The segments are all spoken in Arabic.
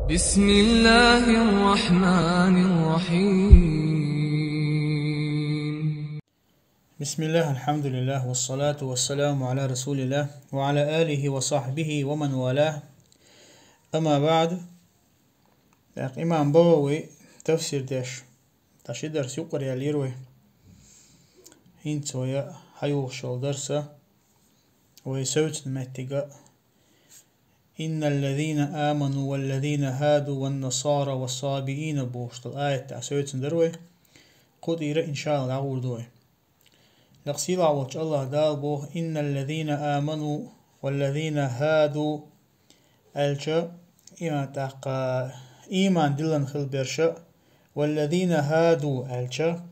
بسم الله الرحمن الرحيم. بسم الله الحمد لله والصلاة والسلام على رسول الله وعلى آله وصحبه ومن والاه. أما بعد، إمام بغوي تفسير تاشي درس يقرأ يليروي هين ويا حيوغ شو درسة ويسوت المتقى إن الذين آمنوا والذين هادوا والنصارى والصابئين بوشت الآية تاسوت دروي قد إن شاء الله عقول دوي لقسيل عوج الله دالبو إن الذين آمنوا والذين هادوا ألجا إيمان دلن خل برشا والذين هادوا ألجا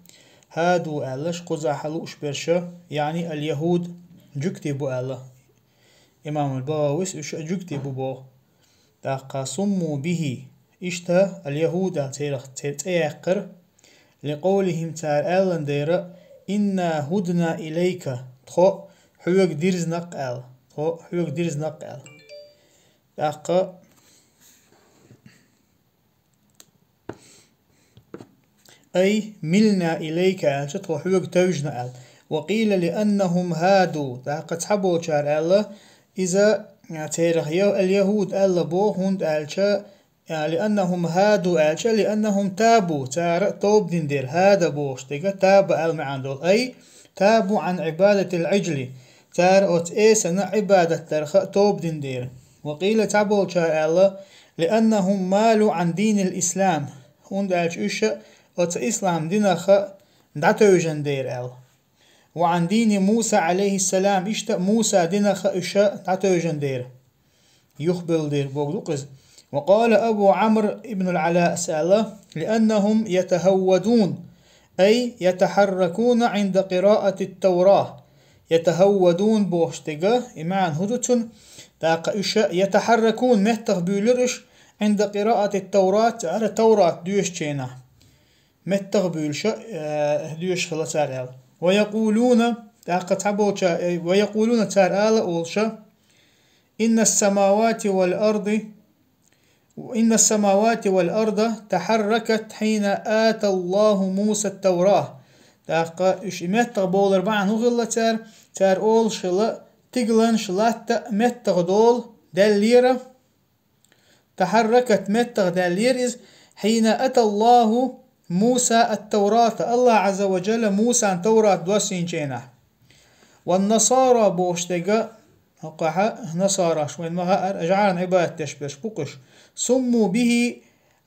هادوا ألش قزع حلوش برشا يعني اليهود جكتبوا الله إمام الباويس إش جكتبوا بو تاقا صموا به إشتا اليهود تيقر لقولهم تار ألن دير إنا هدنا إليك تخو حوك ديرز نقل تاقا أي ملنا إليك تخو حوك توج نقل وقيل لأنهم هادوا تاقا تحبوا تار ألا إذا تيرخ اليهود ألا بو هند ألشا لأنهم هادوا ألشا لأنهم تابوا تار توب دندير هذا بوش تيجا تاب المعان دول أي تابوا عن عبادة العجل تار أوت إيسنا عبادة ترخ توب دندير وقيل تابوا تار ألا لأنهم مالوا عن دين الإسلام هند ألش أوت إسلام دينخ دعتو جندير أل وعن دين موسى عليه السلام إشتا موسى دينخ إشا دعتو جندير يخبل دير بوغلوقز. وقال أبو عمرو ابن العلاء سأله لأنهم يتهودون أي يتحركون عند قراءة التوراة يتهودون بوشتغا إمان هدوتون تاقا إشا يتحركون مهتغ بيولرش عند قراءة التوراة على التوراة ديوش تشينا مهتغ بيولش ديوش خلاص ويقولون تاقا تحبوشا ويقولون تار أولشا إن السماوات والأرض تحركت حين آتى الله موسى التوراة تاقا إش متغ بول أربعة نغلة تار أول شلا تقلن شلات متغ دول داليرة تحركت متغ دالير إز حين أتى الله موسى التوراة الله عز وجل موسى التوراة دوسين جينا. والنصارى بوشتغا وقحا نصارى شوين مها أجعلن عبادة تشبش بقش صموا به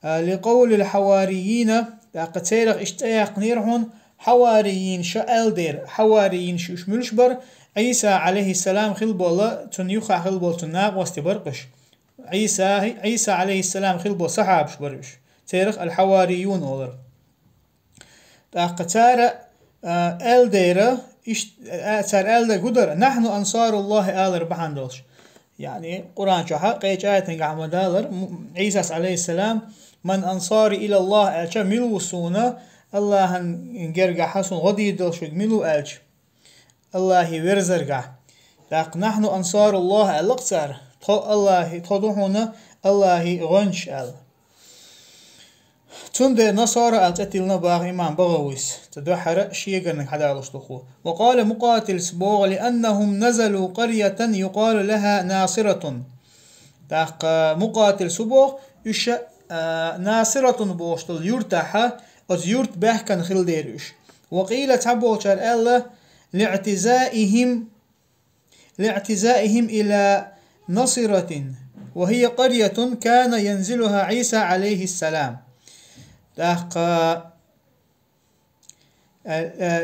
لقول الحواريين تاقتيرغ اشتاق نيرهن حواريين شأل دير حواريين شملشبر عيسى عليه السلام خلبو الله تنيوخا خلبو تناق واستبرقش عيسى عليه السلام خلبو صحاب شبرش تيرغ الحواريون أولر تاقتار ال ديره تار ال قدر نحن أنصار الله آل ربحان دولش يعني قرآن شحا قيش آية نقع دالر عيسى عليه السلام من أنصاري إلى الله ألشا ملو السونا الله نقرقع حسن غدي دولش ملو ألش الله ورزرقع تاق نحن أنصار الله ألقصار الله تضوحنا الله غنش أل تند نصارى ألتتلنا باغ إمام بغويس تدوحر شيغن حدالش تخو. وقال مقاتل سبوغ لأنهم نزلوا قرية يقال لها ناصرة تاق مقاتل سبوغ إش ناصرة بوشتل يرتاح أز يرت بحكن خلديرش. وقيل تبوشر ألا لاعتزائهم إلى نصرة وهي قرية كان ينزلها عيسى عليه السلام تاقا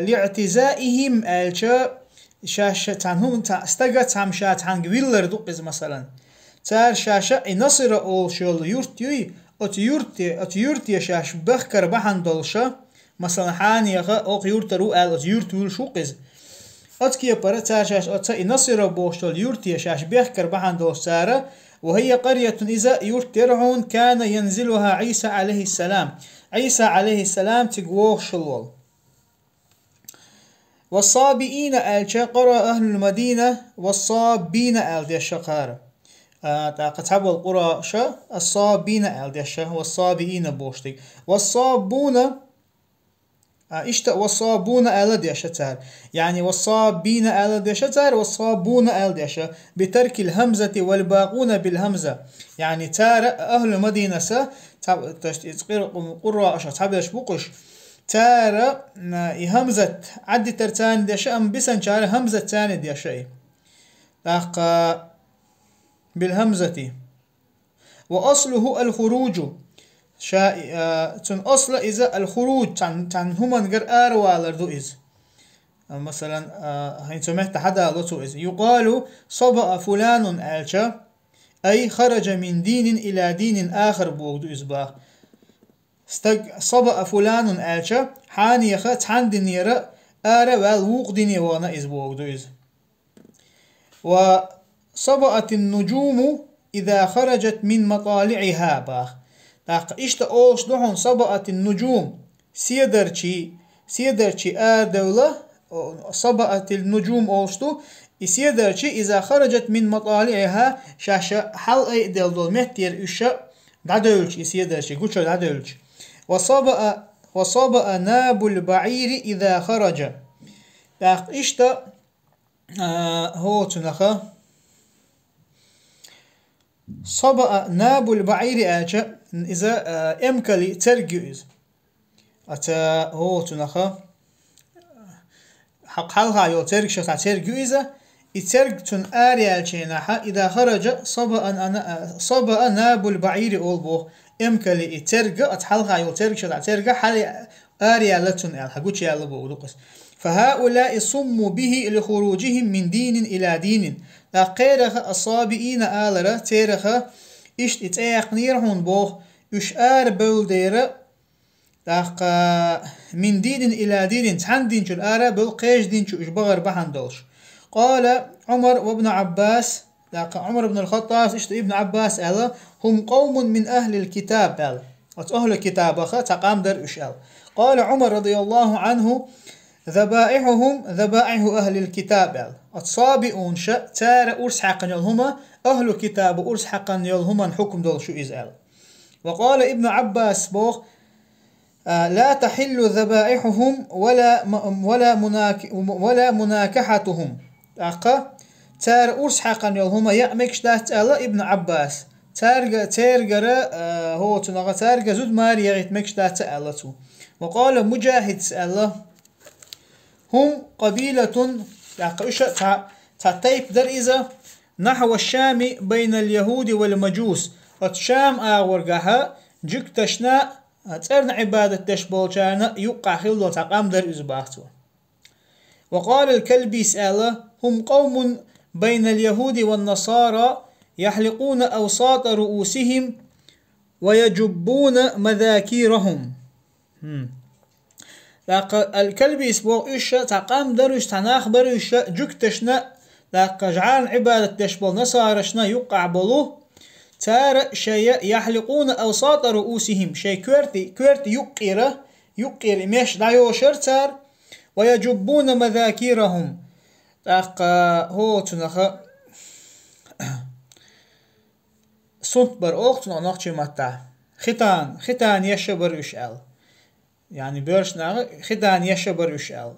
لاعتزائهم الشا شاشة عنهم استقت هم شات عن قبيلر دوقز مثلا تار شاشة نصر أول شول يورتي أتيورتي شاش بخكر بحن دولشا مثلا حاني أو يورترو أتيورتي شوقز أتكي برا تار شاش أتي نصر بوشول يورتي شاش بخكر بحن دولشارة وهي قرية إذا يرترعون كان ينزلها عيسى عليه السلام عيسى عليه السلام تقوه شلول. والصابئين قرأ أهل المدينة والصابين دي الشقارة قد حب القرى شا الصابين أل ديشا والصابئين بوشتي والصابون والصابون أل ديشا تار يعني والصابين أل ديشا تار والصابون أل ديشا بترك الهمزة والباقون بالهمزة يعني تار أهل المدينة سا تقير قرى أشا تحبش بوقش تار همزة عدي ترتان ديشا أم بسن شار همزة تاني ديشا بالهمزة وأصله الخروج تن أصل إذا الخروج تن هما نجر أروالردو إز مثلا هين سمعت حدا لطو إز يقال صبأ فلان ألشا أي خرج من دين إلى دين آخر بوغدو إزبا صبأ فلان ألشا حان يخت حان دنيرا والووق ديني وانا إز بوغدو إز وصبأت النجوم إذا خرجت من مطالعها باخ إشتا أوش دهون صبأت النجوم سيدرشي دولة صبأت النجوم أوشتو سيدرشي إذا خرجت من مطالعها شاشة حل أي دول مهتير إشا دادولش سيدرشي قلت دادولش وصبأ ناب البعير إذا خرج إشتا هو تنخا صبأ ناب البعير آجا إذا أمكلي ترجيز أتا هو تنخا حق حلها يو ترجيز ترجيزة يترج تن آريال شيناها إذا خرج صبأ ناب البعير أولبو أمكلي ترج أتحلها يو ترجيز ترج حل آريال تن آل حقوش يالبو ودقس فهؤلاء صموا به لخروجهم من دين إلى دين قيرخ الصابئين آلرة تيرخ إشت إتاق نيرهون بوه إشار بولدير من دين إلى دين تحن دين شو الآرة بالقيش دين شو إشبغر بحن دولش قال عمر وابن عباس عمر بن الخطاب إشت ابن عباس آل هم قوم من أهل الكتاب آل أهل الكتاب أخا تقام در إشال قال عمر رضي الله عنه ذبائحهم ذبائح أهل الكتاب الصابئون شا تار أرس حقا يلهما أهل الكتاب أرس حقا يلهما حكم دول شو إزال وقال ابن عباس بوخ لا تحل ذبائحهم ولا مناكحتهم أقا تار أرس حقا يلهما يأمكش دات ألا ابن عباس تارجر هو تنغ تارج زود ماري يغيت مكش دات ألتو وقال مجاهد سأله هم قبيلة تطيب در إذا نحو الشام بين اليهود والمجوس الشام آورقها جك تشنا ترن عبادة تشبولشانا يقع خلو تقام در إزباحتو وقال الكلبي سأله هم قوم بين اليهود والنصارى يحلقون أوساط رؤوسهم ويجبون مذاكيرهم الكلب يسبوغ إشا تقام دروش تناخ بروش جك تشنا جعان عبادة تشبول نصارشنا يقع بلوه تار شيء يحلقون أوساط رؤوسهم شيء كورتي يقير مش دايوشر تار ويجبون مذاكيرهم هو تنخ صنت بر أختنا نقشي متى ختان يشبر إشال يعني بيرشنا ختان يشبر إشال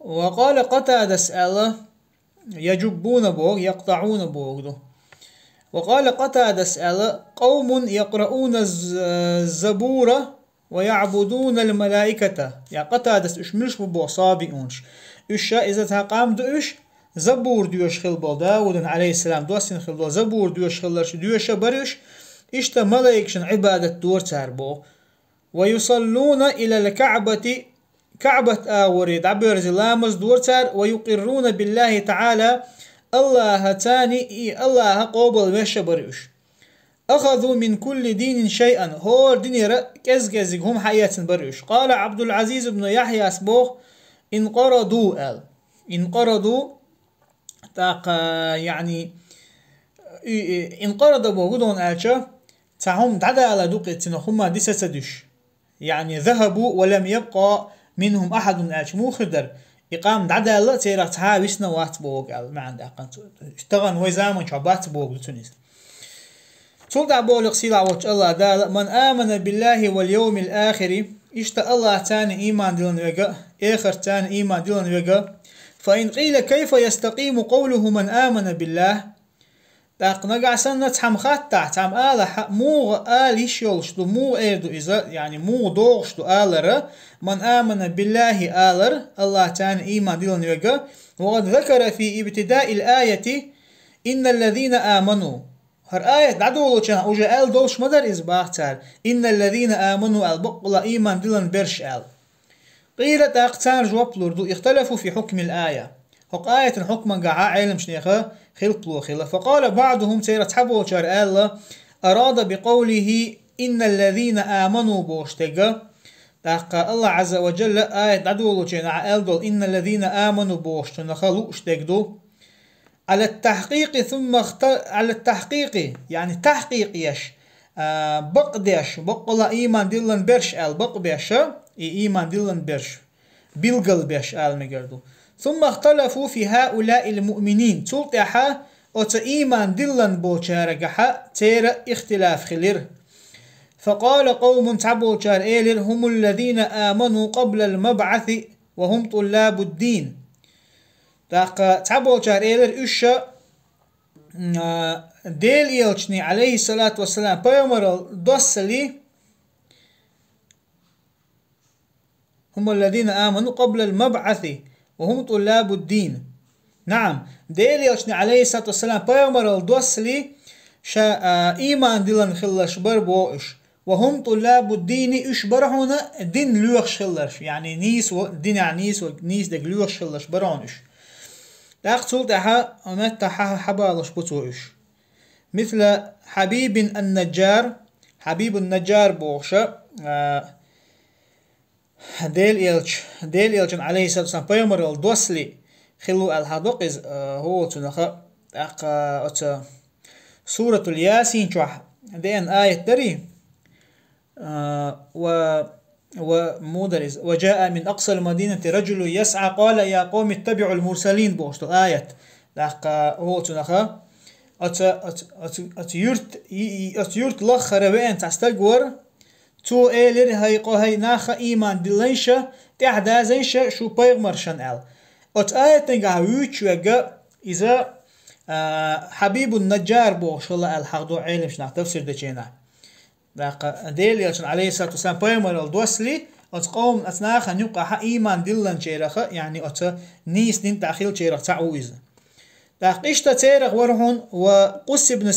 وقال قتادة سأله يجبون بوغ يقطعون بوغ وقال قتادة سأله قوم يقرؤون الزبور ويعبدون الملائكة يا قتادة إش ملش بوغ صابئونش إشا إذا تقام دوش زبور ديوش خلبال داود عليه السلام دوسين خلبال زبور ديوش خلرش ديوش برش إشتا ملائكشن عبادة دور تاربو ويصلون إلى الكعبة كعبة آوريد عبر زلامز دور تار ويقرون بالله تعالى الله تاني الله قوبل مش برش أخذوا من كل دين شيئا هور دين كزجزج هم حياة برش قال عبد العزيز بن يحيى اسبوه انقرضوا يعني انقرض بوجودهم ألشا تعهم تعدى على دوقة هما دسة دش يعني ذهبوا ولم يبقى منهم أحد ألش مو خدر إقام دعدالة تيرا تهاوسنا وات بوغ أل ما عند أقن اشتغن ويزامن شعبات بوغ لتونس تولد بولق سيلا وش الله دال من آمن بالله واليوم الآخر إشتا الله تاني إيمان دلن ويقا آخر تاني إيمان دلن ويقا فإن قيل كيف يستقيم قوله من آمن بالله داق نقع سنة تحم خاطع تحم آلة مو آل يشيولشتو مو إيردو إذا يعني مو دوغشتو آلر من آمن بالله آلر الله تاني إيمان دلن ويقا وقد ذكر في ابتداء الآية إن الذين آمنوا هر آية دعدولو چنا اوجه آل دولش مدر إزباختار إن الذين آمنوا البقل إيمان دلن برش آل قيلة تاقتان جواب لردو اختلفوا في حكم الآية هق آية حكما قاعا علم شنيخة خلطلو خلا فقال بعضهم تيرا تحبو چار آل أراد بقوله إن الذين آمنوا بوشتغا تاقا الله عز وجل آية دعدولو چنا آل دول إن الذين آمنوا بوشتغا لوشتغدو على التحقيق على التحقيق يعني تحقيق يش بقديش بقلا إيمان دلن برش آل بقبيش إيمان دلن برش بلغل بيش آل مجردو ثم اختلفوا في هؤلاء المؤمنين تلتحا أت إيمان دلن بوشارقحا تير اختلاف خلير فقال قوم تعبو شار إيلر هم الذين آمنوا قبل المبعث وهم طلاب الدين داق تعبو شار إيلر إشا ديل يلشني عليه الصلاة والسلام بيومر دوسلي هم الذين آمنوا قبل المبعث وهم طلاب الدين نعم ديل يلشني عليه الصلاة والسلام بيومر دوسلي شا إيمان دلن خلش بربوش وهم طلاب الدين إش برهنا دين لوخش خلش يعني نيس دين عنيس ونيس دق لوخش خلش برانش داقتول تحا أمت تحا حبالش بطوش مثل حبيب النجار حبيب النجار بوغشا ديل إلجن عليه الصلاة والسلام بيمر الدوسلي خلو الحدوق هو تنخا سورة الياسين شوح دين آية دري ومودرز وجاء من أقصى المدينة رجل يسعى قال يا قوم اتبعوا المرسلين بوشتو آية هو تنخا أتيرت لخر بأن تستقور تو إيلر هاي ناخا إيمان دلنشا تحدا زنشا شو بيغمرشن آل آية تنقع ويوش وقا إذا حبيب النجار بوش الله الحق دو علم شنع تفسير دجينا ديل يلشن عليه الصلاة والسلام بيمر الدوسلي قوم أتناخا نبقى إيمان دلن شيرخا يعني نيس دين تأخيل شيرخ تعويز إشتا تيرخ ورهن وقس بن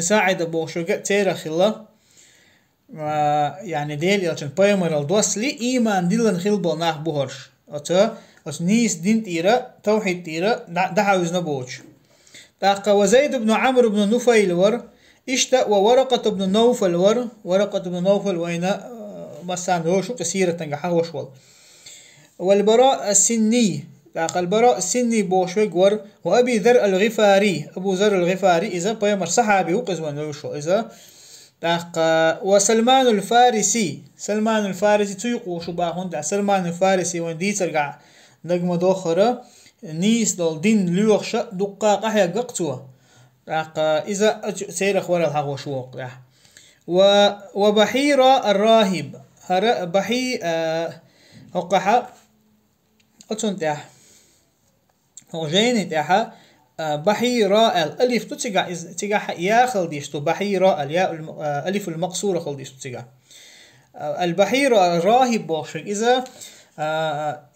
ساعدة بوشوغا تيرخ الله يعني ديل يلشن بيمر الدوسلي إيمان دلن خلبو ناخ بوهرش نيس دين تيرا توحيد تيرا دعوز نبوش وزيد بن عمرو بن نفيل ور إشتا وورقة بن نوفل ورقة بن نوفل وين مثلا هو شو كثيرة تنجح وشوال والبراء السني البراء السني بوشوك ور وأبي ذر الغفاري أبو ذر الغفاري إذا بيمر صحابي وقز ونوشو إذا وسلمان الفارسي تيقو شو باهون سلمان الفارسي وين دي ترجع نجم دوخرة نيس دول دين لوخش دقاق أحيا ققتوه إذا سيرخ ورا الحق وشوق وبحيرة الراهب بحي هقحة أتون تاح هوجين تاح بحيرة الألف تتجع ياخل ديشتو بحيرة الياء ألف المقصورة خل ديشتو تتجع البحيرة الراهب بوشك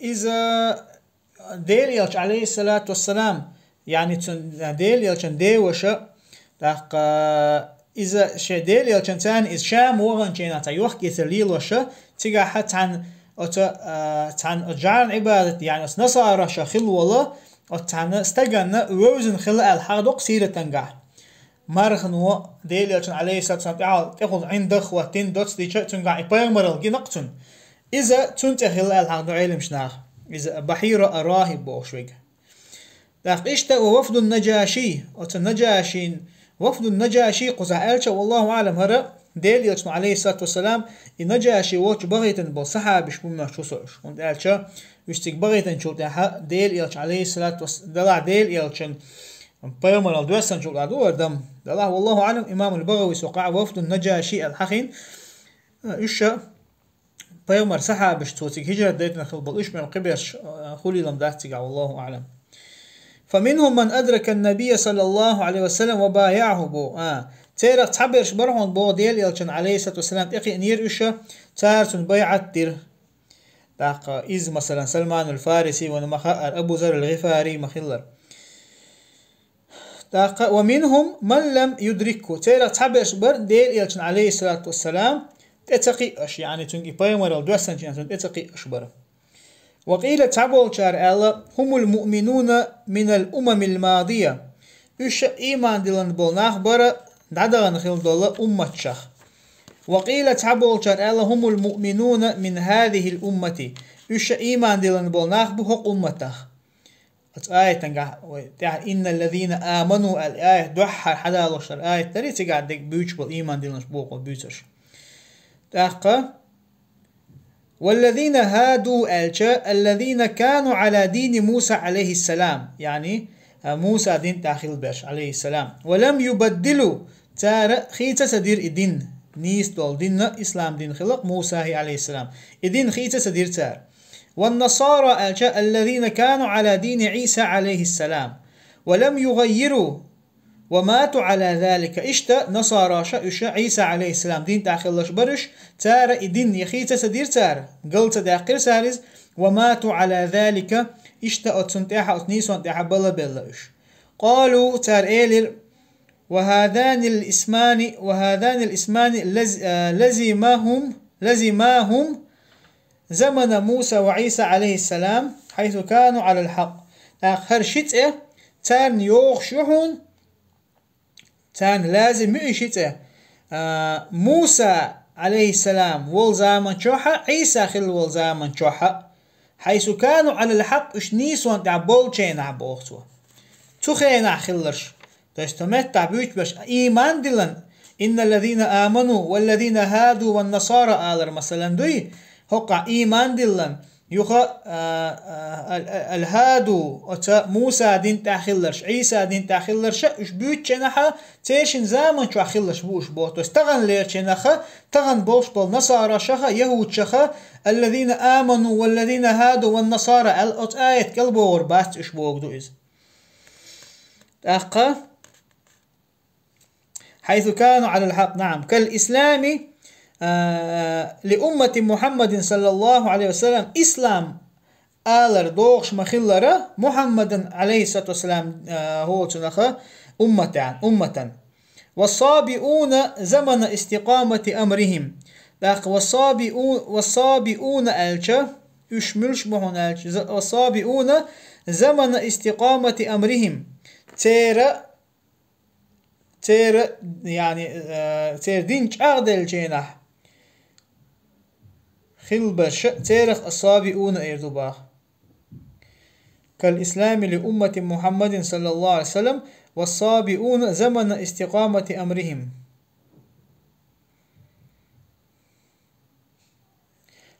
إذا ديل يلش عليه الصلاة والسلام يعني ديل يلشن ديوشا إذا شديل يلشن تان إذا شام وغن جينا تيوخ كثليل وشا تيجا حتى عن أجعل عبادة يعني نصارى شخل والله وتعن استجنا ووزن خلق الحادق سيرة تنجح مرخن ديل يلشن عليه الصلاة والسلام تأخذ عند خواتين دوتس دي تنجح يبرمرل جنقتن إذا تنتخل الحادق علم شناخ إذا بحيرة الراهب بوشويك إشتا ووفد النجاشي وفد النجاشي قزع ألشا والله أعلم هرا ديل يلشن عليه الصلاة والسلام ينجاشي ووش بغيتن بو صحابش بما شوسوش وند قالشا يشتك بغيتن شو تاها ديل يلش عليه الصلاة والسلام دلع ديل يلشن بيومر الدوسن شو قعدوا دم دلع والله أعلم إمام البغوي سوقع وفد النجاشي الحقين إيشا بيومر صحابش توتك هجرة ديتنا خلبل إيش من قبيش خولي لم داتك والله أعلم. فمنهم من أدرك النبي صلى الله عليه وسلم وبايعه بو تيرك تحبرش برهون بو ديل يلشن عليه الصلاة والسلام تقي نير إيشا تارتن بيعت دير داق إز مثلا سلمان الفارسي ونمخار أبو ذر الغفاري مخلر داق ومنهم من لم يدركه تيرك تحبرش بر ديل يلشن عليه الصلاة والسلام تتقي أش يعني تنقي بايمر الدوسن يعني تتقي أشبر. وقيل تعبول شار الله هم المؤمنون من الأمم الماضية إيش إيمان دلن بولناخ برا دعدغن خيل دولا أمة شخ. وقيل تعبول شار الله هم المؤمنون من هذه الأمة إيش إيمان دلن بولناخ بحق أمته. آية تنقع إن الذين آمنوا الآية دوحة حدا لشر آية تري تقعد ديك بيوش بالإيمان دلن بوق وبيوتش تاقا. والذين هادوا الذين كانوا على دين موسى عليه السلام يعني موسى دين تاخيل باش عليه السلام ولم يبدلوا تار خيتا سدير الدين نيس دول دين إسلام دين خلق موسى عليه السلام الدين خيتا سدير تار. والنصارى الذين كانوا على دين عيسى عليه السلام ولم يغيروا وماتوا على ذلك إشتا نصارى عيسى عليه السلام دين تاخلش برش تار إدين يخيت سدير تار قلت داقر سارز وماتوا على ذلك إشتا أتسنتاح أتنيسون تاح بلا بلاش. قالوا تار إيلر وهذان الاسمان لزماهم زمن موسى وعيسى عليه السلام حيث كانوا على الحق. آخر شتء تار نيوخ شحون تان لازم يعيشته موسى عليه السلام والزامن شوحة عيسى خل والزامن شوحة حيث كانوا على الحق إش نيسوان تعبول شين عبوختوا تخين عخلرش تستمت تعبوش باش إيمان دلن إن الذين آمنوا والذين هادوا والنصارى آلر مثلا دوي هقع إيمان دلن يخا الهادو موسى دين تاخلرش عيسى دين تاخلرش اش بيوت چنخا تيشن زامن شو اخلرش بوش بوتو استغن لير چنخا تغن بوش بول نصارى شخا يهود شخا الذين آمنوا والذين هادوا والنصارى الأت آية قلبور بات اش بوغدو إز أخا حيث كانوا على الحق. نعم كالإسلام لأمة محمد صلى الله عليه وسلم إسلام آلر دوغش مخلرة محمد عليه الصلاة والسلام هو تنخى أمة والصابئون زمن استقامة أمرهم. والصابئون ألشا يشملش مهون ألشا والصابئون زمن استقامة أمرهم تير يعني تير دينش أغدل جينح خلبش تاريخ الصابئون إردباخ. كالإسلام لأمة محمد صلى الله عليه وسلم والصابئون زمن استقامة أمرهم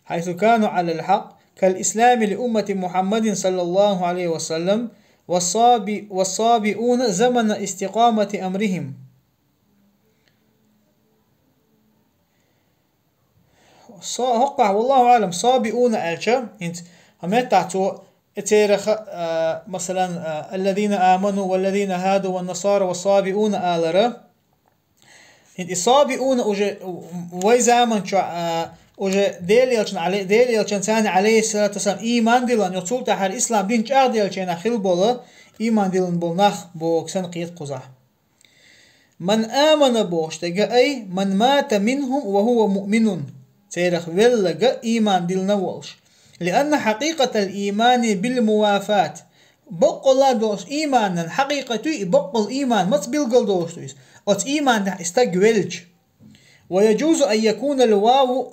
حيث كانوا على الحق. كالإسلام لأمة محمد صلى الله عليه وسلم والصابئون زمن استقامة أمرهم. هقع والله أعلم صابئون ألشا انت هم تعتو تاريخ مثلا الذين آمنوا والذين هادوا والنصارى والصابئون آلرا انت صابئون ويزامن وجه ديل يلشن ثاني عليه الصلاة والسلام إيمان دلن يطول تحر الإسلام دين جاء يلشن خل بولا إيمان دلن بولناخ بوكسن قيد قزح. من آمن بوشتغ أي من مات منهم وهو مؤمن تاريخ ولغ إيمان دلن وولش لأن حقيقة الإيمان بالموافاة بقل دوش إيمانا حقيقة بقل إيمان مت بلغل دوش دوش أت إيمان ده استقبلج. ويجوز أن يكون الواو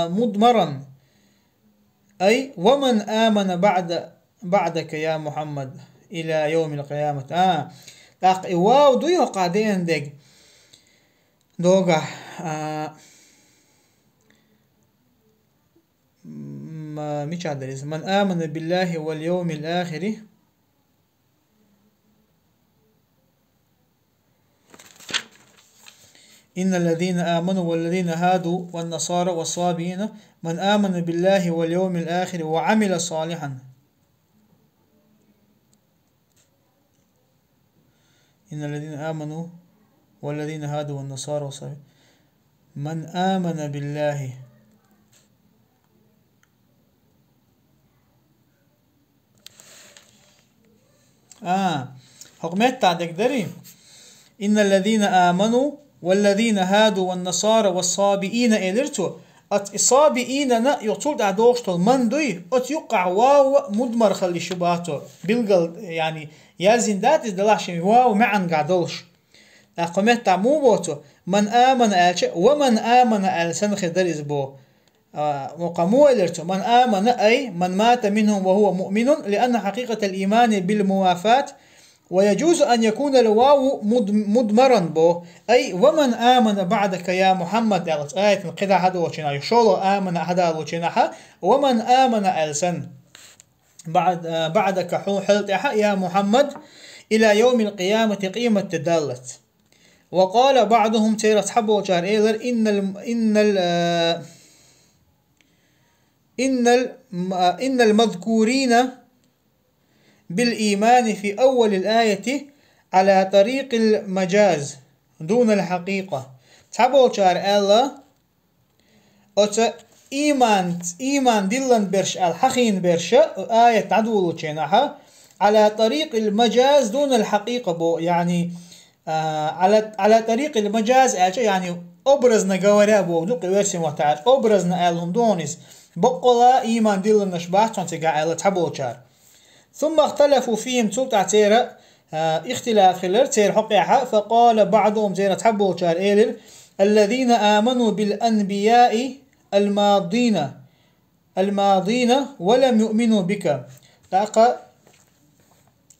مضمرا أي ومن آمن بعدك يا محمد إلى يوم القيامة. واو دويه قادين دق دوغا ما مش عدريس من آمن بالله واليوم الآخر إن الذين آمنوا والذين هادوا والنصارى والصابئين من آمن بالله واليوم الآخر وعمل صالحا إن الذين آمنوا والذين هادوا والنصارى والصابئين من آمن بالله حكمت تعدك دري إن الذين آمنوا والذين هادوا والنصارى والصابئين إلرتو أت الصابئين نا يطول دعوشتل من دوي أت يقع واو مدمر خلي شباتو بلغل يعني يازين دات إزدلاحشي واو معن قعدولش أقومت تعمو بوتو من آمن ألش ومن آمن ألسن خدر إزبو وقاموا إلرتو من آمن أي من مات منهم وهو مؤمن لأن حقيقة الإيمان بالموافاة ويجوز أن يكون الواو مدمرا بو أي ومن آمن بعدك يا محمد آية قدا هذا وشنا يشولو آمن هذا وشنا ومن آمن ألسن بعدك حلت يا محمد إلى يوم القيامة قيمة تدالت. وقال بعضهم تير أصحاب وجار إيلر إن المذكورين بالإيمان في أول الآية على طريق المجاز دون الحقيقة. تابو شار الله أت إيمان دلن برش الحقين برش آية عدولو شينها على طريق المجاز دون الحقيقة بو يعني على طريق المجاز يعني أبرزنا جوارا بو دوق ورسم وتعال أبرزنا ألهم دونيس بقلا إيمان دلن نشبه تنتقع الله تابو شار. ثم اختلفوا فيهم سلطة تيرا اختلاف خلال تير حقيقة فقال بعضهم تيرا تحبوا شار إيلر الذين آمنوا بالأنبياء الماضين ولم يؤمنوا بك. تاقا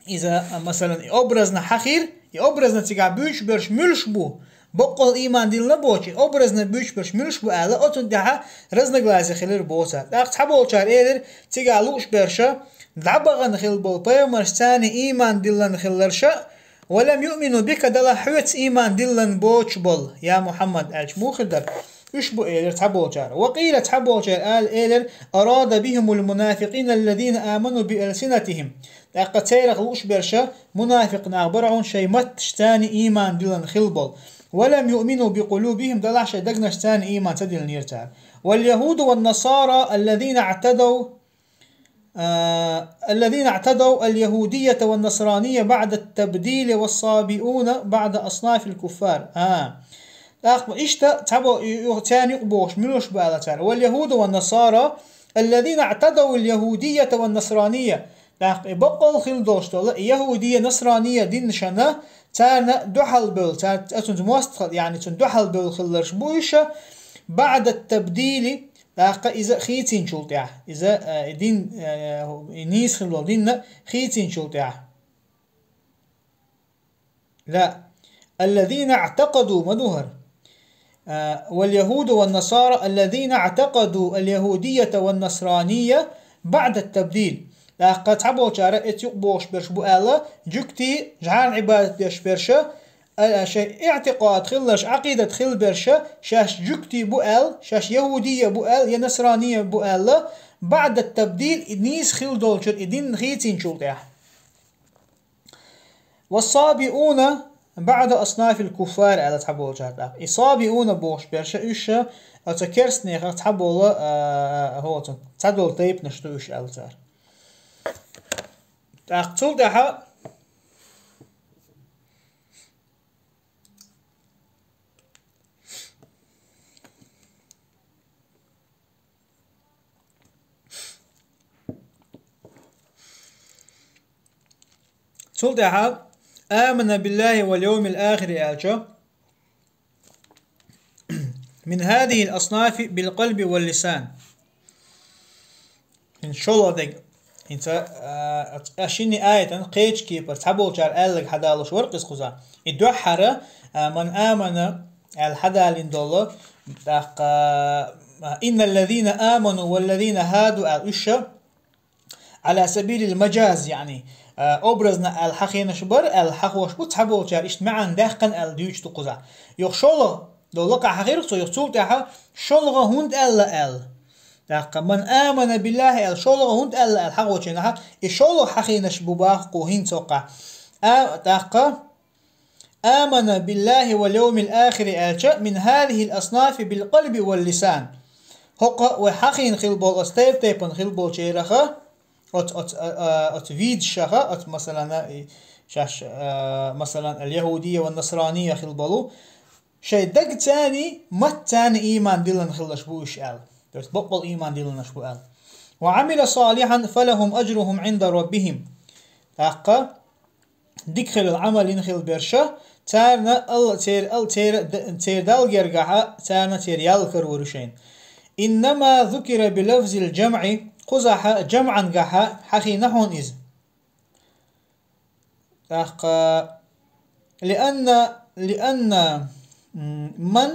إذا مثلا أبرزنا حخير يأبرزنا تيقع بيش برش ملش بو بقل إيمان دين لبوشي أبرزنا بيش برش ملش بو ألا أتن دها رزنا غلازي خلال بوسا تاقا تحبوا شار إيلر تيقع لوش برشا دعبغن خل بو بيمر ثاني إيمان دلن خلرشا ولم يؤمنوا بك دلا حوت إيمان دلن بوش بول يا محمد ألش مو خدر يشبو إيلر تحبو جار. وقيل تحبو جار آل إيلر أراد بهم المنافقين الذين آمنوا بألسنتهم لقد تيرغ وش برشا منافق نعبرعون شي متشتاني إيمان دلن خلبول ولم يؤمنوا بقلوبهم دلا شي دقنشتاني إيمان تدل نيرتار. واليهود والنصارى الذين اعتدوا اليهودية والنصرانية بعد التبديل والصابئون بعد أصناف الكفار. واليهود والنصارى الذين اعتدوا اليهودية والنصرانية بقول خل دوشتول يهودية نصرانية دين شنا تانا دحل بول تاتون موستخل يعني تون دحل بول خلرش بويشة بعد التبديل إذا خيتين شلطيع إذا دين نيس خلو دين خيتين شلطيع لا الذين اعتقدوا مدهر واليهود والنصارى الذين اعتقدوا اليهودية والنصرانية بعد التبديل لقد تعبوا جارة اتيقبوش برش بؤالة جكتي جعان عبادة برشة شيء اعتقاد خلش عقيدة خل برشة شاش جكتي بؤال شاش يهودية بؤال يا نصرانية بؤال بعد التبديل إدنيس خل دولشر إدين خيتين شلطيح. والصابئون بعد أصناف الكفار على تحبوا الجهد الصابئون بوش برشة إيشا أتكرس نيخ تحبوا هو تدول طيب نشتو إيش ألتار تقتل دها آمن بالله واليوم الآخر ألجا من هذه الأصناف بالقلب واللسان إن شاء الله دق إنت أشيني آية قيج كيبر تحبو جار ألق حدالش ورقس خزا الدوحرة من آمن الحدالين دولة إن الذين آمنوا والذين هادوا الأشة على سبيل المجاز يعني أبرزنا الحقين شبر الحق وشبط حبوا شار اجتماعا داخن الديوش تقزع يخشله دولك حقيقة يخشول تاعها شلغة هند من آمن بالله الشلغة هند الحق وشينها الشلغة حقين شبوباه قوهين توقع آمن بالله واليوم الآخر ألجأ من هذه الأصناف بالقلب واللسان هقا وحقين خلبول أستيب تيبن خلبول شيرخة أت فيد شخة أت مثلا شاش مثلا اليهودية والنصرانية خلبولو شيء دق تاني مت تاني إيمان دلن خلش بوش آل بقل إيمان دلن شبو آل وعمل صالحا فلهم أجرهم عند ربهم أقا ديكخل العمل ينخل برشا تارنا تير دال جرجعها تارنا تير يالكر ورشين إنما ذكر بلفظ الجمع قزح جمعا جحا حقي نحون إذ لأن من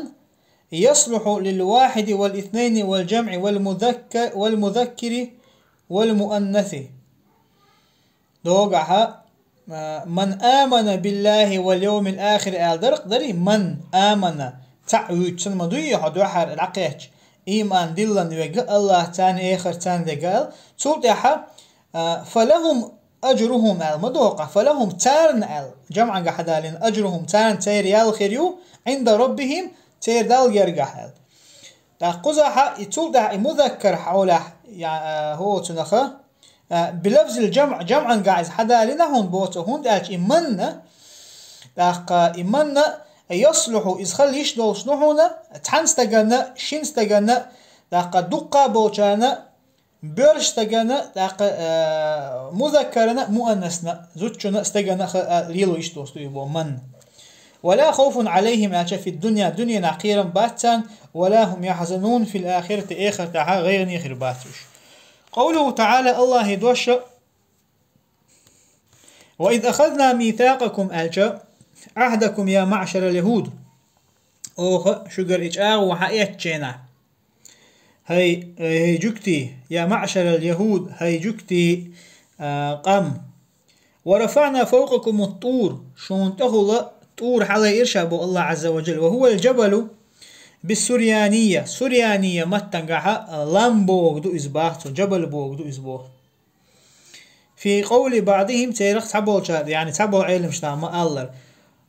يصلح للواحد والاثنين والجمع والمذكر والمؤنث دوغها من آمن بالله واليوم الآخر الدرق دري من آمن تعويد سنمدوية حدوحر العقيش إيمان دلن ويقى الله تاني آخر تاني دقال تولتها فلهم أجرهم المدوقة فلهم تارن جمعا قحدالين أجرهم تارن تير يالخيريو عند ربهم تير دال يرقح قزحة تولتها مذكر حوله هو تنخه بلفظ الجمع جمعا قاعد حدالين هون بوتو هون داش إمنا يصلح إذ خل يشدول شنوحونا تحنستغنا شينستغنا دقا بوچانا برشتغنا مذكرنا مؤنثنا زوجنا استغنا ليلو يشتوستو يبو من ولا خوف عليهم في الدنيا دنيا نقيرا باتان ولا هم يحزنون في الآخرة آخر تعا غير نيخر باتوش قوله تعالى الله يدوش وإذ أخذنا ميثاقكم ألجا عهدكم يا معشر اليهود أوه شجر إجاء وحقيقة جينا هي جكتي يا معشر اليهود هي جكتي قم ورفعنا فوقكم الطور شون تهلا طور حلا إرشابه الله عز وجل وهو الجبل بالسريانية سريانية متنقعها لامبوغ دو إزباحته جبل بوغ دو إزبوه في قول بعضهم تيرخ تحبول يعني تحبول علم شنا ما ألر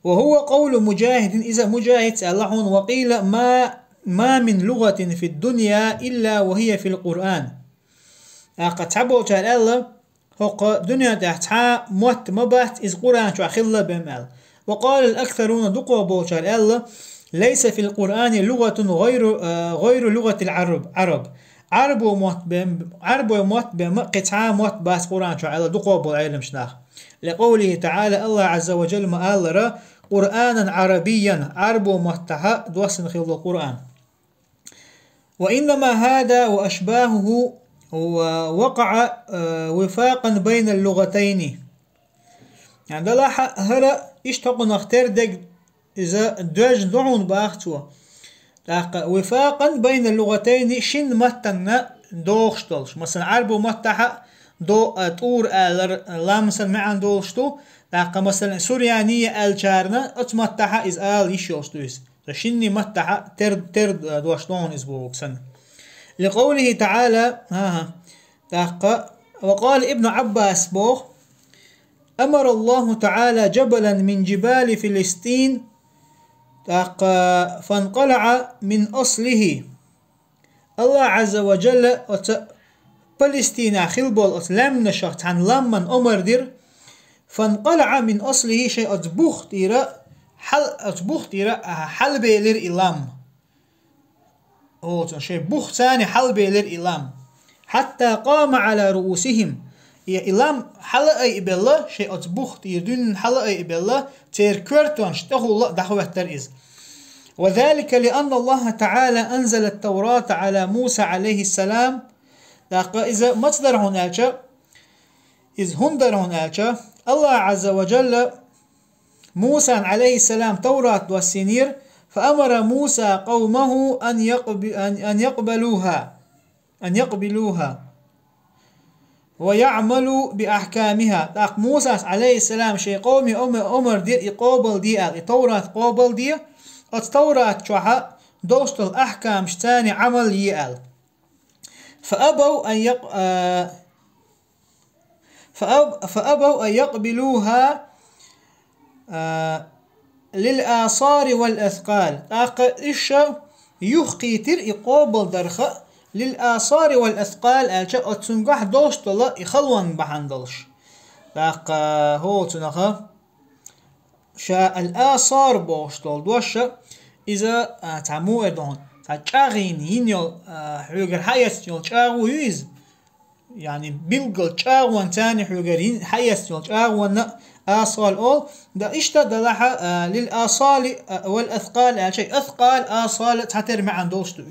وهو قول مجاهد إذا مجاهد سألحون وقيل ما من لغة في الدنيا إلا وهي في القرآن قد تحبول الله هو دنيا تحتها موت مبات إذ قرآن شو أخلا بمال وقال الأكثرون دقوا بولشار الله ليس في القرآن لغة غير لغة عرب وموت بقطعة موت باس قرآن شو على دقوا بالعلم شناخ لقوله تعالى الله عز وجل ما ألر قرآنا عربيا عرب وموتها دوسن خيل القرآن وإنما هذا وأشباهه وقع وفاقا بين اللغتين يعني دلاحة هلا اشتقوا نختار دق إذا دوج دعون باختوا وفاقا بين اللغتين شن متنا دوغشتلش مثلا عربو متها دو طور لامسا معن دوغشتو مثلا سوريانية الجارنا اتمتها إز يشوشتويس شني متها ترد دوغشتون إزبوكسن لقوله تعالى وقال ابن عباس بوخ أمر الله تعالى جبلا من جبال فلسطين فانقلع من أصله الله عز وجل فلسطين خلبول لم نشخت عن لمن أمر دير فانقلع من أصله شيء أتبوخ تيرا حل بيلر إلام شيء بوخ ثاني حل بيلر إلام حتى قام على رؤوسهم إلام حلقة إبلا شيء أتبوخ تيردون حلقة إبلا تيركورتون شتغل دعوة ترئيز وذلك لأن الله تعالى أنزل التوراة على موسى عليه السلام إذا مصدر هناك إذ هندر هناك الله عز وجل موسى عليه السلام توراة والسنير فأمر موسى قومه أن يقبلوها ويعملوا بأحكامها. تاق موسى عليه السلام شي قومي أمر دي يقوبل دي التوراة قوبل دي التوراة شوها دوست الأحكام شتاني عمل يال. فأبوا أن يقبلوها للآثار والأثقال. تاق إيش يخقي تر يقوبل درخ للآثار والأثقال ألشا أتسنقح دوست الله يخلون بحندلش. تاق هو تنخ شا الآثار بوشتول دوشا إذا تعمو إدون تاقين ينيو حيوغر حيث يول تاقو يوز يعني بيلقل تاقوان تاني حيوغر حيث يول تاقوان آصال أول دا إشتا دلحا للآصال والأثقال ألشا أثقال آصال تحتر معن دوستو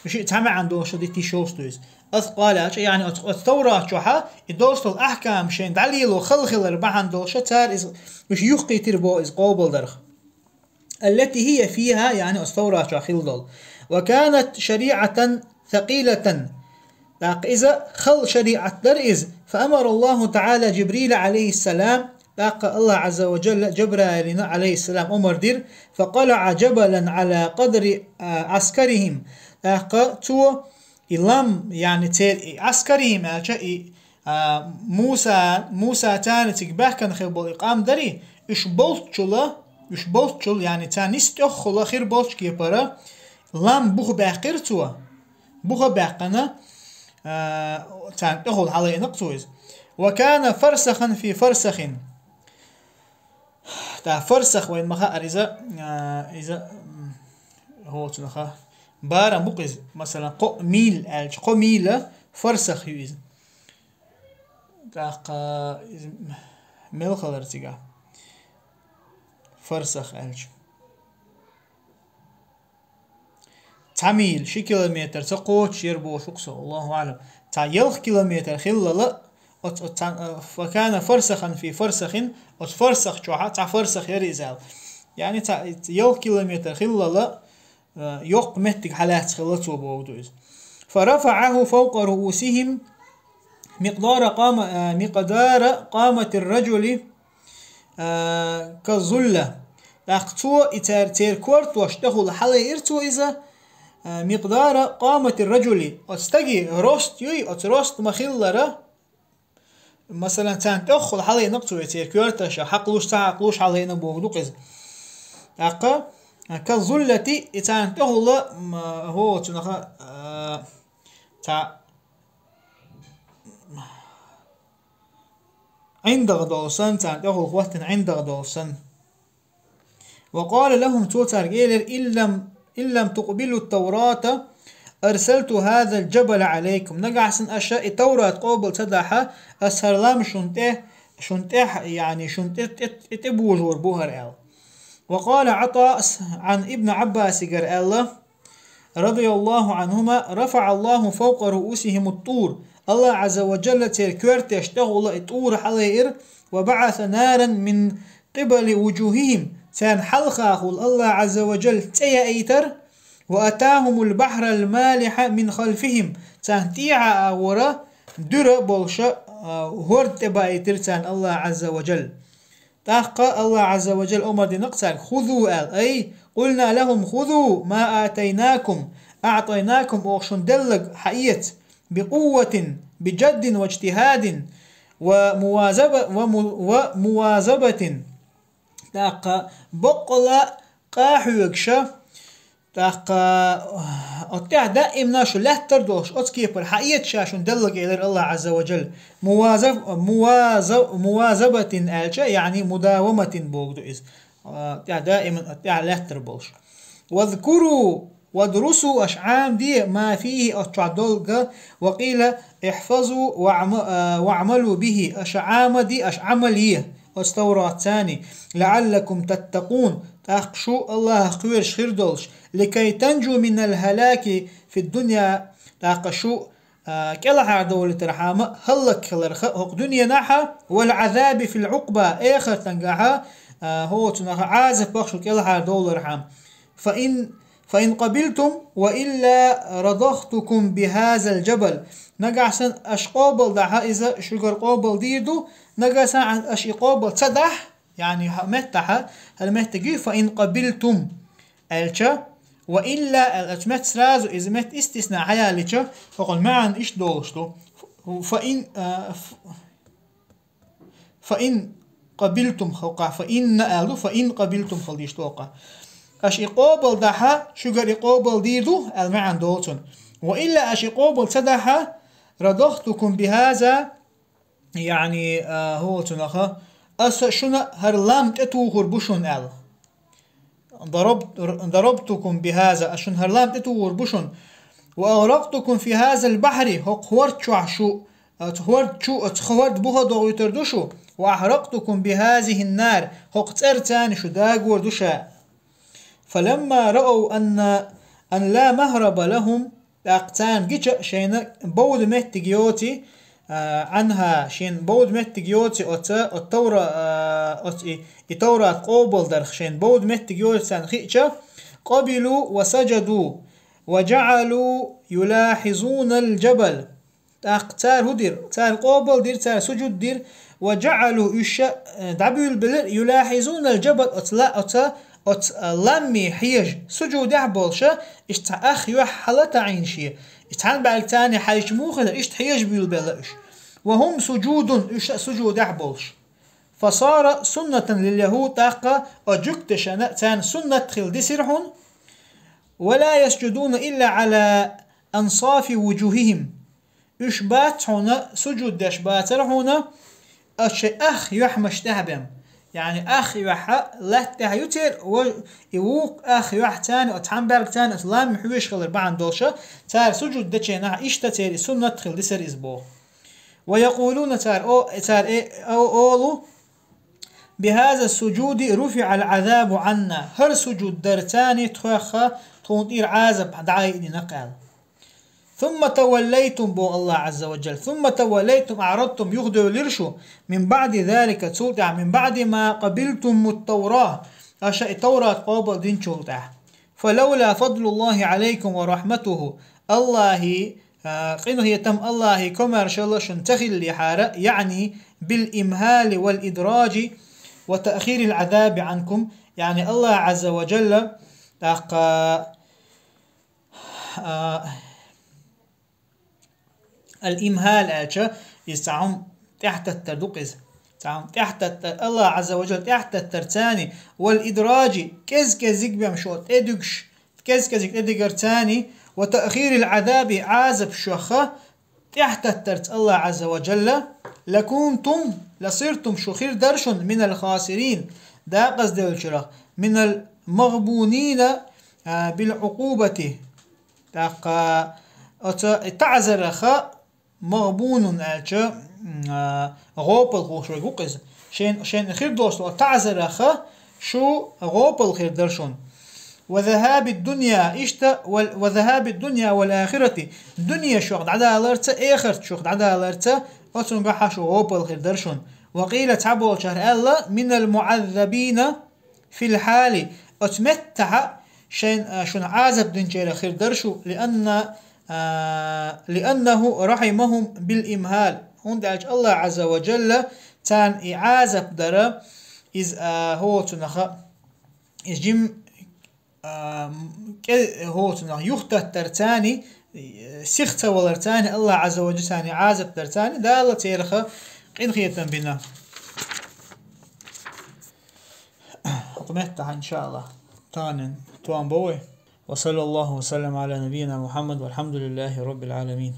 إشي تعمل عن دوشة دي تيشوستوز أثقال يعني الثورة شوحة الدوشة الأحكام شين دليل وخلخل ربعن دوشة تار مش يخقي تربو إز قوبل درخ التي هي فيها يعني الثورة شوحيل دول. وكانت شريعة ثقيلة لاق إذا خل شريعة درئز فأمر الله تعالى جبريل عليه السلام لاق الله عز وجل جبريل عليه السلام أمر دير فقلع جبلا على قدر عسكرهم لاق تو إلام يعني تير عسكرهم موسى تاني تقبح كان خيبول إقام دري إش بولتشل يعني تاني استخلا خير بولتش كيبرا لام بوخ باقر تو بوخ باقنا تان تخل على نقطوز. وكان فرسخا في فرسخ تا فرسخ وين مخا إذا هو تنخا بارا مقز مثلا قو ميل فرسخ يوز تاق ميل خلر تيجا فرسخ ألج تعميل شي كيلومتر تقوش يربو شقصه الله أعلم تا يلخ كيلومتر خلال فكان فرسخا في فرسخ فرسخ شوحة تا فرسخ يريزال يعني تا يلخ كيلومتر خلال يوق متك حالات خلطوا بودوز. فرفعه فوق رؤوسهم مقدار قامة الرجل كظلة لاقتو إتار تير كورت واشتغل حالي إرتو إذا مقدار قامة الرجل أستجي روست يوي أتروست مخلرة مثلا تان تأخذ حالي نقطو يتير كورتش حقلوش تعقلوش حالي نبوغدوق إذا لاقا كالظلة إتان تهول هو تنخا تا عند غدوسن تان تهول وقت عند غدوسن. وقال لهم توتر جيلر إن لم تقبلوا التوراة أرسلت هذا الجبل عليكم. نقعسن أشياء التوراة قبل تدحى أسهر لام شنته يعني شنته اتبوج وربوهر أل. وقال عطاء عن ابن عباس قال رضي الله عنهما رفع الله فوق رؤوسهم الطور. الله عز وجل تركورت يشتغل الطور حلير وبعث نارا من قبل وجوههم سان حلقه الله عز وجل تيا ايتر واتاهم البحر المالح من خلفهم سان تيعا ورا در بولشا هورت بايتر سان الله عز وجل تحقى الله عز وجل أمر دي نقصر خذوا أي قلنا لهم خذوا ما آتيناكم أعطيناكم أوشن دلق حقيت بقوة بجد واجتهاد ومواظبة تحقى بقلا قاحوكشا تحقى أتع دائما شو لا تردوش أتكيبر حقيت شاشن دلق إلى الله عز وجل مواظبة ألشا يعني مداومة بوغدو إز دائما أتع لا تربوش. واذكروا ودرسوا أشعام دي ما فيه أتع دلق وقيل احفظوا واعملوا به أشعام دي أشعملية استورات ثاني لعلكم تتقون تخشوا الله خير شردولش لكي تنجوا من الهلاك في الدنيا تاقشوا كلا عدول ترحام هلك خلرخ دنيا نحا والعذاب في العقبة آخر تنجحها هو تنها عازف بخشوا كلا عدول رحام فإن قبلتم وإلا رضختكم بهذا الجبل. نقعسن أش قابل دعها إذا شجر قابل ديدو نقعسن أش قابل تصدح يعني متها المهتجي. فإن قبلتم الشا وإلا الأجمت سرازو إذا مت استثناء حيالك فقل معا إيش دولشتو. فإن قبلتم خوقع فإن أهلو فإن قبلتم خليش توقع أش إقابل دحا شجر إقابل ديدو المعن دولتون. وإلا أش إقابل تدحا رضختكم بهذا يعني هو تنخا أس شنا هرلام تتوخر بشون أل ضربتكم بهذا أشن هرلام تتوخر بشون وأغرقتكم في هذا البحر هقورت شو اتخورت بوها دوغيتردوشو وأحرقتكم بهذه النار هقترتان شو داغور دوشا. فلما رأوا أن لا مهرب لهم أقتان جيتش شين بود متجيوتي عنها شين بود متجيوتي التوراة قابل درخ شين بود متجيوتي سانخيتشا قبلوا وسجدوا وجعلوا يلاحظون الجبل. تار هدير تار قابل دير تار سجود دير وجعلوا دعبوا البلر يلاحظون الجبل لمي حيج سجود يحبولشا اشت أخ يحلت عينشي اشتحن بعد تاني حيج موخل اشت حيج بالبلش وهم سجود سجود يحبولش. فصار سنة لليهود تاقا أجكت شنأتان سنة خلد سرحون ولا يسجدون إلا على أنصاف وجوههم إشبات هنا سجود دشبات هنا أخ يحمش تهبم يعني أخ يح لا تهيتر ويوق أخ يح تاني أتحمبرك تاني أسلام محوش خلر بعد دوشة تار سجود دشينا إشتتير سنة خلد سر إسبوع. ويقولون أولو بهذا السجود رفع العذاب عنا هر سجود درتاني تخخ تنطير عذاب دعاي نقال. ثم توليتم بو الله عز وجل ثم توليتم أعرضتم يغدو لرشو من بعد ذلك تسوطع من بعد ما قبلتم التوراة أشاء التوراة قابل دين شوطع. فلولا فضل الله عليكم ورحمته الله قينه يتم الله كما رشالله شنتخل لحارة يعني بالإمهال والإدراج وتأخير العذاب عنكم. يعني الله عز وجل الإمهال أجا يستعم تحت التردقز تعم تحت الله عز وجل تحت الترتاني والإدراج كزك بمشوت إدقش كزك إدقرتاني وتأخير العذاب عازب شخة تحت الترت الله عز وجل لكنتم لصرتم شخير درش من الخاسرين دا قصد الشرا من المغبونين بالعقوبة تعذر خا مغبون أجا غوبل خوش ويقوقز شين خير دوستو تعذر خا شو غوبل خير درشون. وذهاب الدنيا إشتا وذهاب الدنيا والآخرة دنيا شوخد عدا لرتا آخر شوخد عدا لرتا أتنقحا شو غوبل خير درشون. وقيل تعبوا شهر الله من المعذبين في الحال أتمتع شن عازب دنجير خير درشو لأنه رحمهم بالإمهال. هون دعج الله عز وجل تان إعازب درا إذ هو تنخ إذ جم هو تنخ يخت ترتاني سخت ولرتاني الله عز وجل تاني عازب ترتاني دا الله تيرخ قين خيتن بنا قمتها إن شاء الله تانن توان بوي. وصلى الله وسلم على نبينا محمد والحمد لله رب العالمين.